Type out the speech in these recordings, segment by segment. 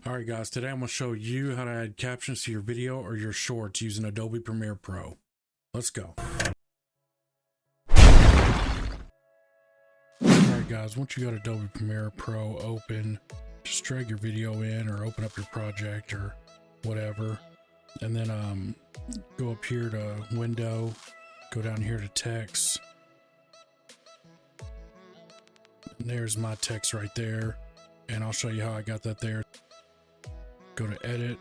Alright guys, today I'm going to show you how to add captions to your video or your shorts using Adobe Premiere Pro. Let's go. Alright guys, once you got Adobe Premiere Pro open, just drag your video in or open up your project or whatever. And then go up here to Window, go down here to Text. And there's my text right there. And I'll show you how I got that there. Go to Edit,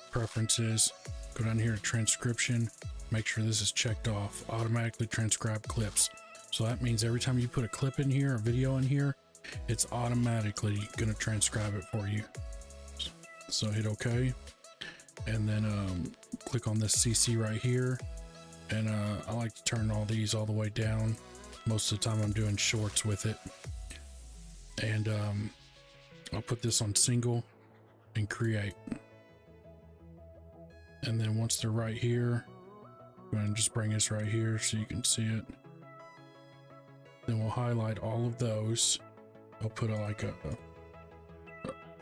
Preferences, go down here to Transcription, make sure this is checked off, Automatically Transcribe Clips. So that means every time you put a clip in here, a video in here, it's automatically going to transcribe it for you. So hit OK, and then click on this CC right here, and I like to turn all these all the way down. Most of the time I'm doing shorts with it, and I'll put this on single and create. And then once they're right here, go ahead and just bring this right here so you can see it. Then we'll highlight all of those. I'll put like a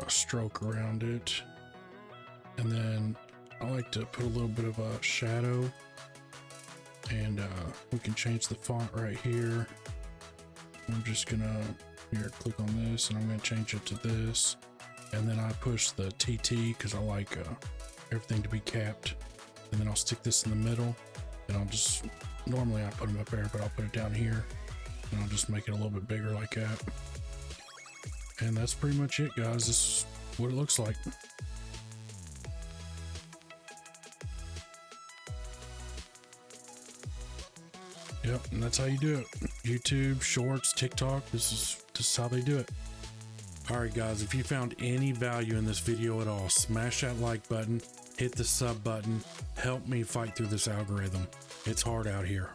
stroke around it, and then I like to put a little bit of a shadow, and we can change the font right here. I'm just gonna click on this, and I'm gonna change it to this. And then I push the TT because I like everything to be capped. And then I'll stick this in the middle, and I'll just, normally I put them up there, but I'll put it down here, and I'll just make it a little bit bigger like that. And that's pretty much it, guys. This is what it looks like. Yep, and that's how you do it. YouTube, Shorts, TikTok, this is how they do it. Alright guys, if you found any value in this video at all, smash that like button, hit the sub button, help me fight through this algorithm. It's hard out here.